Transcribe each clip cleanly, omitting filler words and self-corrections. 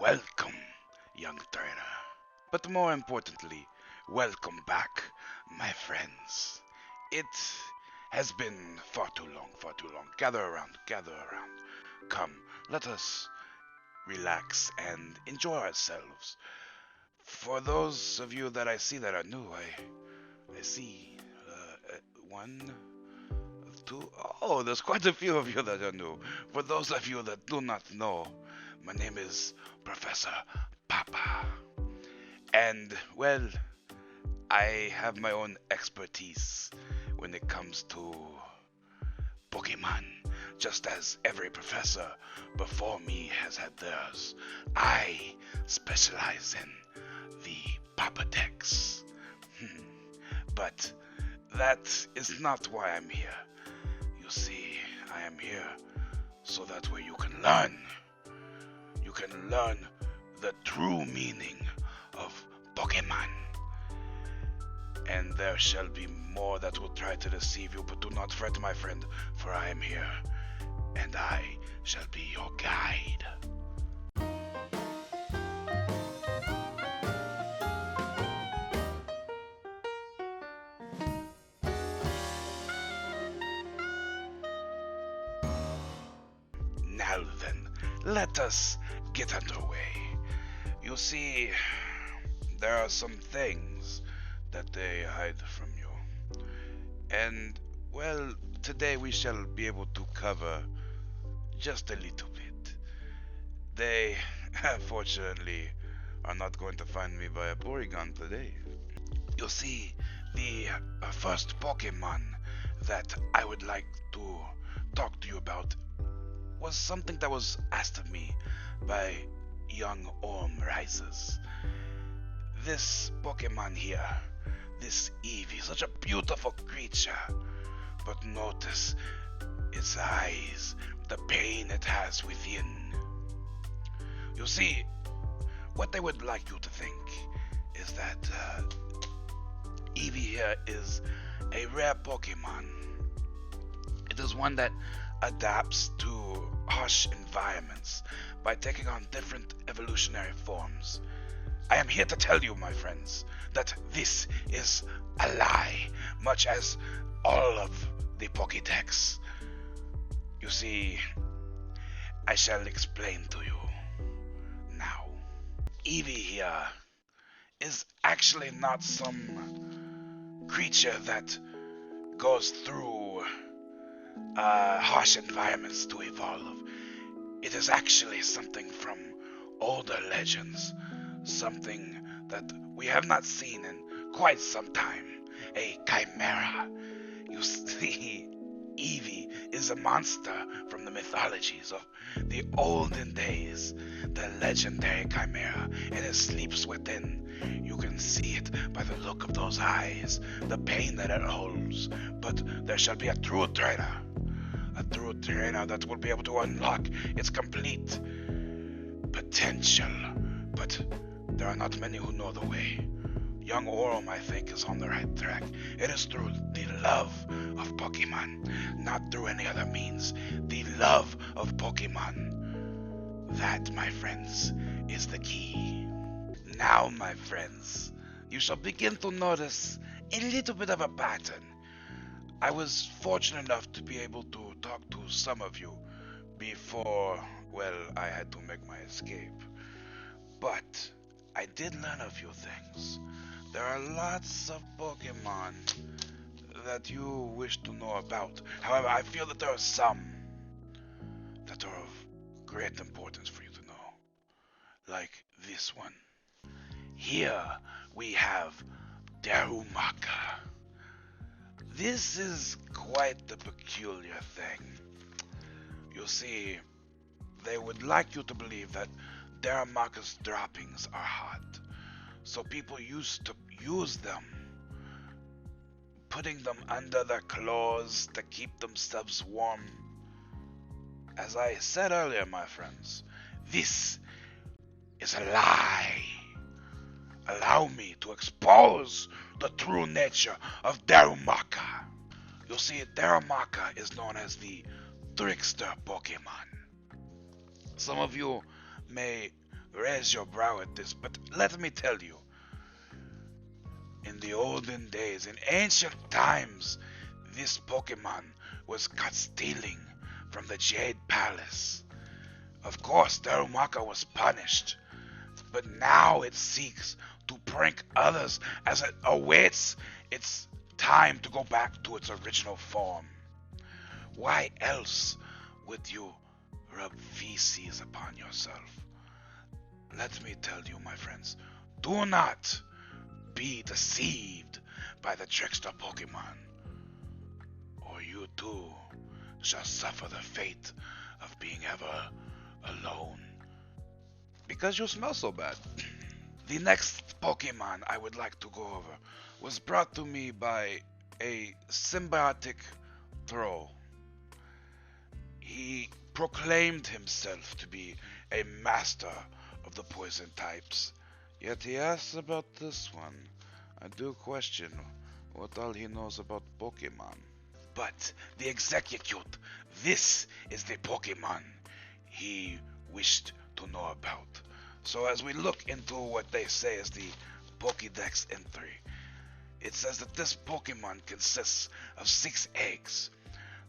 Welcome, young trainer. But more importantly, welcome back, my friends. It has been far too long, far too long. Gather around, gather around. Come, let us relax and enjoy ourselves. For those of you that I see that are new, I see one, two. Oh, there's quite a few of you that are new. For those of you that do not know, my name is Professor Papa. And, well, I have my own expertise when it comes to Pokemon, just as every professor before me has had theirs. I specialize in the Papadex. But that is not why I'm here. You see, I am here so that way you can learn. You can learn the true meaning of Pokemon. And there shall be more that will try to deceive you, but do not fret, my friend, for I am here, and I shall be your guide. Now then, let us get underway. You see, there are some things that they hide from you. And, well, today we shall be able to cover just a little bit. They, unfortunately, are not going to find me by a Porygon today. You see, the first Pokemon that I would like to talk to you about was something that was asked of me by young Orm Rises. This Pokemon here, this Eevee, such a beautiful creature, but notice its eyes, the pain it has within. You see, what they would like you to think is that Eevee here is a rare Pokemon. It is one that adapts to harsh environments by taking on different evolutionary forms. I am here to tell you, my friends, that this is a lie, much as all of the Pokedex. You see, I shall explain to you now. Eevee here is actually not some creature that goes through harsh environments to evolve. It is actually something from older legends, something that we have not seen in quite some time, a chimera. You see, Eevee is a monster from the mythologies of the olden days, the legendary chimera, and it sleeps within. You can see it by the look of those eyes, the pain that it holds. But there shall be a true trainer that will be able to unlock its complete potential. But there are not many who know the way. Young Orm, I think, is on the right track. It is through the love of Pokemon, not through any other means. The love of Pokemon. That, my friends, is the key. Now, my friends, you shall begin to notice a little bit of a pattern. I was fortunate enough to be able to talk to some of you before, well, I had to make my escape. But I did learn a few things. There are lots of Pokemon that you wish to know about. However, I feel that there are some that are of great importance for you to know. Like this one. Here we have Darumaka. This is quite the peculiar thing. You see, they would like you to believe that Darumaka's droppings are hot. So people used to use them, putting them under their clothes to keep themselves warm. As I said earlier, my friends, this is a lie. Allow me to expose the true nature of Darumaka. You see, Darumaka is known as the trickster Pokemon. Some of you may raise your brow at this, but let me tell you, in the olden days, in ancient times, this Pokemon was caught stealing from the Jade Palace. Of course, Darumaka was punished, but now it seeks to prank others as it awaits its time to go back to its original form. Why else would you rub feces upon yourself? Let me tell you, my friends, do not be deceived by the trickster Pokemon, or you too shall suffer the fate of being ever alone. Because you smell so bad. The next Pokemon I would like to go over was brought to me by a symbiotic Throw. He proclaimed himself to be a master of the poison types, yet he asks about this one. I do question what all he knows about Pokemon. But the Execute, this is the Pokemon he wished to know about. So as we look into what they say is the Pokedex entry, it says that this Pokemon consists of 6 eggs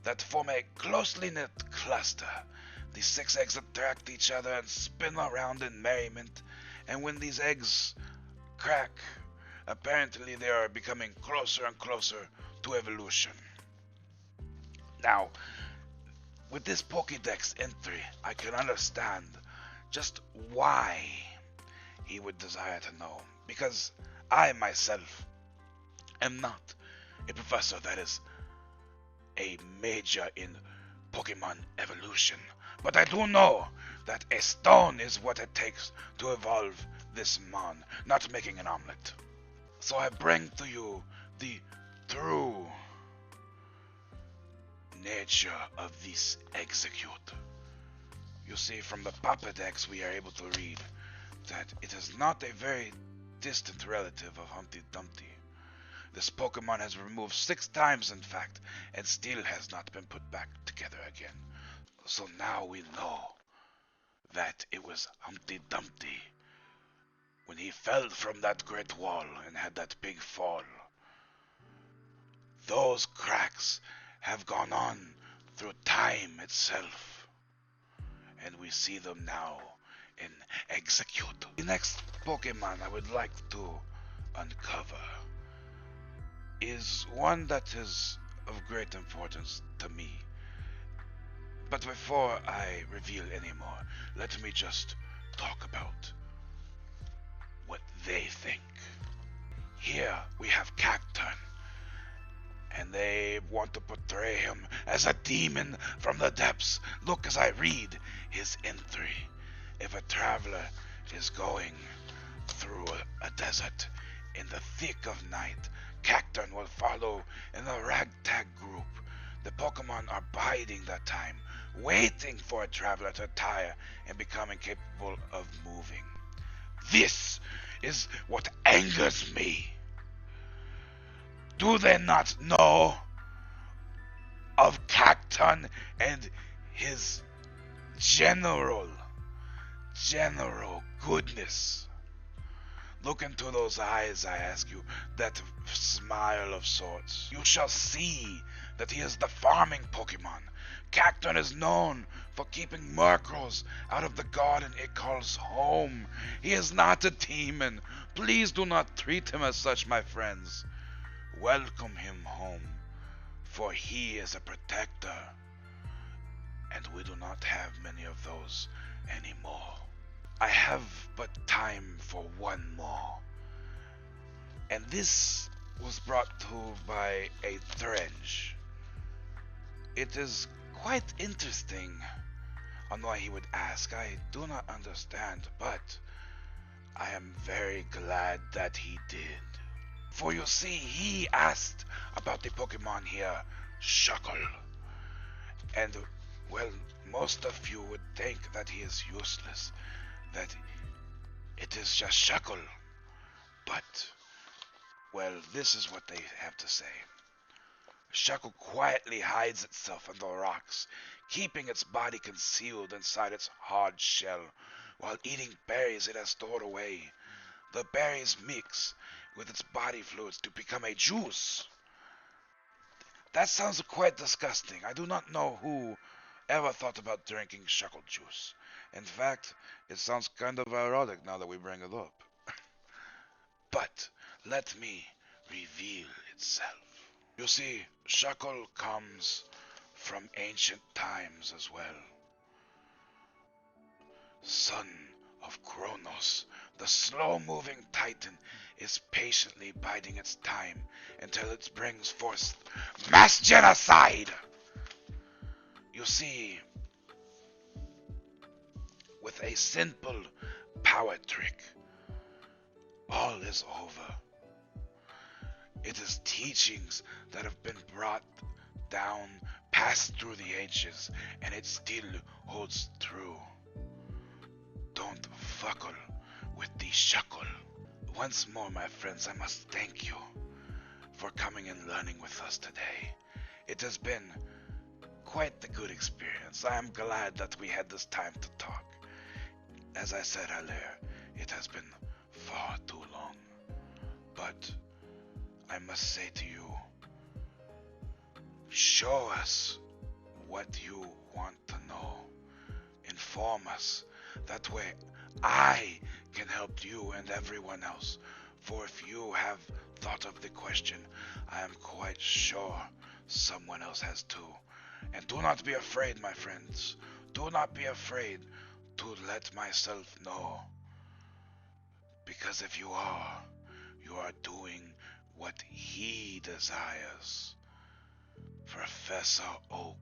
that form a closely knit cluster. The 6 eggs attract each other and spin around in merriment, and when these eggs crack, apparently they are becoming closer and closer to evolution. Now, with this Pokédex entry, I can understand just why he would desire to know, because I myself am not a professor that is a major in Pokemon evolution, but I do know that a stone is what it takes to evolve this mon, not making an omelet. So I bring to you the true nature of this Execute. You see, from the Papadex we are able to read that it is not a very distant relative of Humpty Dumpty. This Pokemon has removed 6 times, in fact, and still has not been put back together again. So now we know that it was Humpty Dumpty when he fell from that great wall and had that big fall. Those cracks have gone on through time itself, and we see them now in Execute. The next Pokemon I would like to uncover is one that is of great importance to me. But before I reveal any more, let me just talk about what they think. Here we have Cacturn, and they want to portray him as a demon from the depths. Look as I read his entry. If a traveler is going through a desert in the thick of night, Cacturn will follow in a ragtag group. The Pokemon are biding that time, waiting for a traveler to tire and become incapable of moving. This is what angers me. Do they not know of Cacturn and his general goodness? Look into those eyes, I ask you, that smile of sorts. You shall see that he is the farming Pokemon. Cacturn is known for keeping Murkrows out of the garden it calls home. He is not a demon. Please do not treat him as such, my friends. Welcome him home, for he is a protector, and we do not have many of those anymore. I have but time for one more, and this was brought to by a Thrench. It is quite interesting on why he would ask. I do not understand, but I am very glad that he did. For you see, he asked about the Pokemon here, Shuckle. And, well, most of you would think that he is useless, that it is just Shuckle. But, well, this is what they have to say. Shuckle quietly hides itself in the rocks, keeping its body concealed inside its hard shell. While eating berries it has stored away. The berries mix with its body fluids to become a juice. That sounds quite disgusting. I do not know who ever thought about drinking shuckle juice. In fact, it sounds kind of erotic now that we bring it up. But let me reveal itself. You see, shuckle comes from ancient times as well. Son of Kronos, the slow-moving titan is patiently biding its time until it brings forth mass genocide. You see, with a simple power trick, all is over. It is teachings that have been brought down, passed through the ages, and it still holds true. Don't fuckle with the shuckle. Once more, my friends, I must thank you for coming and learning with us today. It has been quite the good experience. I am glad that we had this time to talk. As I said earlier, it has been far too long. But I must say to you, show us what you want to know. Inform us. That way I can help you and everyone else. For if you have thought of the question, I am quite sure someone else has too. And do not be afraid, my friends. Do not be afraid to let myself know. Because if you are doing what he desires. Professor Oak.